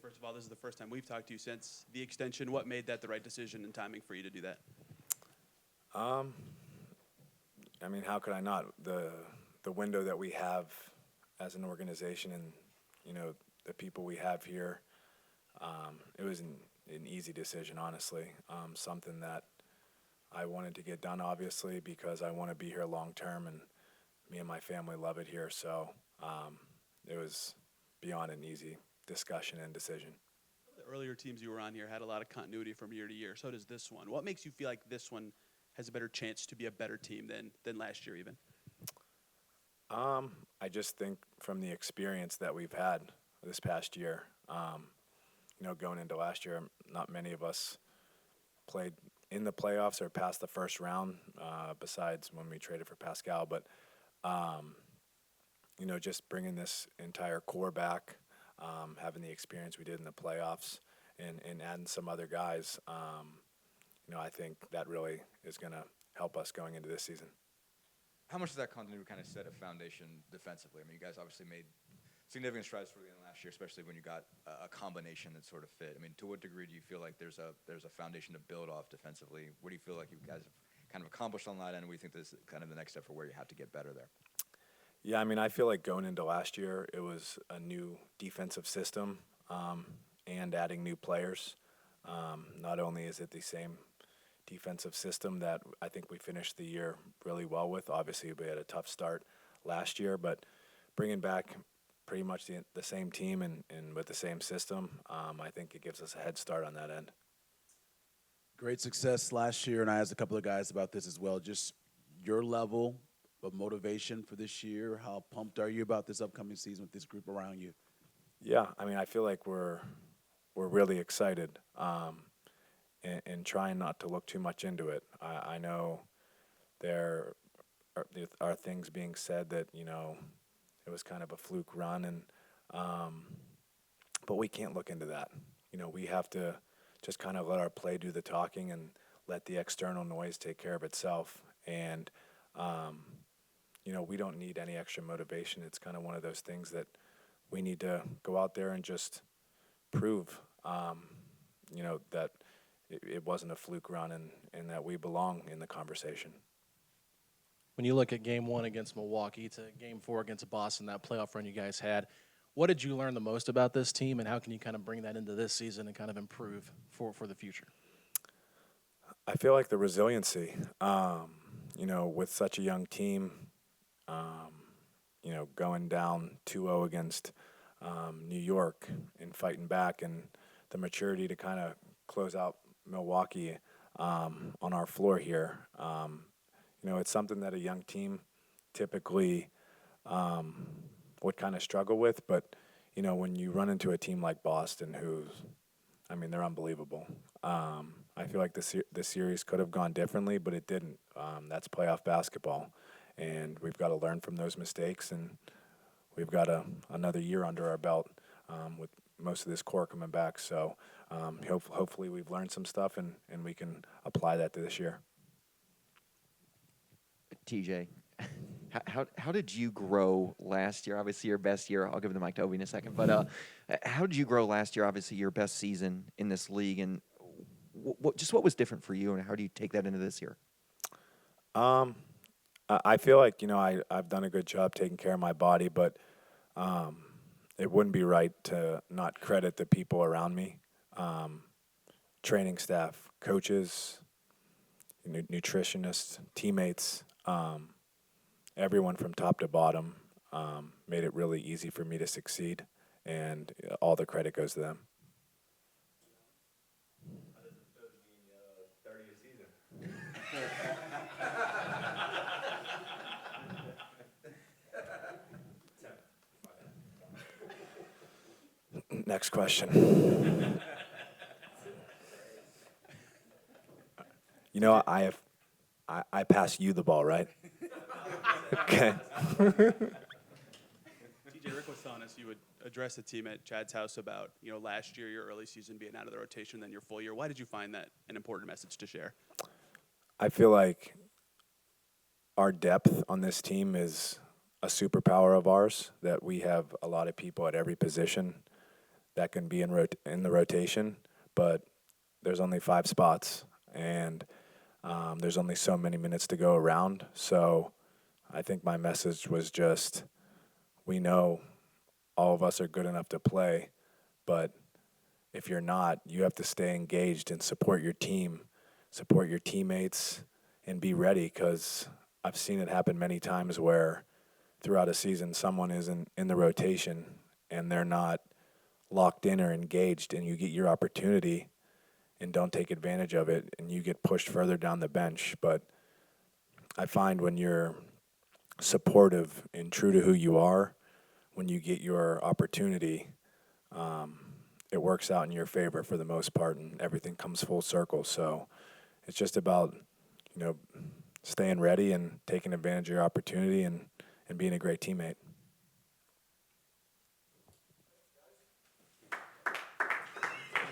first of all, this is the first time we've talked to you since the extension. What made that the right decision and timing for you to do that? I mean, how could I not? The window that we have as an organization and, the people we have here, it was an easy decision, honestly. Something that I wanted to get done, obviously, because I want to be here long term, and me and my family love it here. So it was beyond an easy discussion and decision. The earlier teams you were on here had a lot of continuity from year to year. So does this one. What makes you feel like this one has a better chance to be a better team than last year even? I just think from the experience that we've had this past year, going into last year, not many of us played in the playoffs or past the first round, besides when we traded for Pascal. But, just bringing this entire core back, having the experience we did in the playoffs and adding some other guys, I think that really is going to help us going into this season. How much does that continuity kind of set a foundation defensively? I mean, you guys obviously made significant strides for the end of last year, especially when you got a combination that sort of fit. I mean, to what degree do you feel like there's a foundation to build off defensively? What do you feel like you guys have kind of accomplished on that end? What do you think this is kind of the next step for where you have to get better there? Yeah, I mean, I feel like going into last year, it was a new defensive system and adding new players. Not only is it the same defensive system that I think we finished the year really well with. Obviously, we had a tough start last year, but bringing back pretty much the same team and with the same system, I think it gives us a head start on that end. Great success last year, and I asked a couple of guys about this as well. Just your level of motivation for this year. How pumped are you about this upcoming season with this group around you? Yeah, I mean, I feel like we're really excited. And trying not to look too much into it. I know there are things being said that, it was kind of a fluke run, and but we can't look into that. We have to just kind of let our play do the talking and let the external noise take care of itself. And, we don't need any extra motivation. It's kind of one of those things that we need to go out there and just prove, that it wasn't a fluke run and that we belong in the conversation. When you look at Game 1 against Milwaukee to Game 4 against Boston, that playoff run you guys had, what did you learn the most about this team, and how can you kind of bring that into this season and kind of improve for the future? I feel like the resiliency, with such a young team, going down 2-0 against New York and fighting back, and the maturity to kind of close out Milwaukee on our floor here. It's something that a young team typically would kind of struggle with, but when you run into a team like Boston, they're unbelievable. I feel like the series could have gone differently, but it didn't. That's playoff basketball, and we've got to learn from those mistakes, and we've got another year under our belt with most of this core coming back. So hopefully we've learned some stuff and we can apply that to this year. TJ, how did you grow last year? Obviously your best year. I'll give the mic to Obi in a second. But how did you grow last year? Obviously your best season in this league. And what was different for you, and how do you take that into this year? I feel like, I've done a good job taking care of my body, but it wouldn't be right to not credit the people around me, training staff, coaches, nutritionists, teammates, everyone from top to bottom made it really easy for me to succeed, and all the credit goes to them. How does it feel to be in your 30th season? Next question. I pass you the ball, right? Okay. TJ, Rick was telling us you would address the team at Chad's house about, last year, your early season being out of the rotation, then your full year. Why did you find that an important message to share? I feel like our depth on this team is a superpower of ours, that we have a lot of people at every position that can be in the rotation, but there's only 5 spots, and there's only so many minutes to go around. So I think my message was just, we know all of us are good enough to play, but if you're not, you have to stay engaged and support your team, support your teammates, and be ready, because I've seen it happen many times where throughout a season someone isn't in the rotation and they're not locked in or engaged, and you get your opportunity and don't take advantage of it, and you get pushed further down the bench. But I find when you're supportive and true to who you are, when you get your opportunity, it works out in your favor for the most part, and everything comes full circle. So it's just about, staying ready and taking advantage of your opportunity and being a great teammate.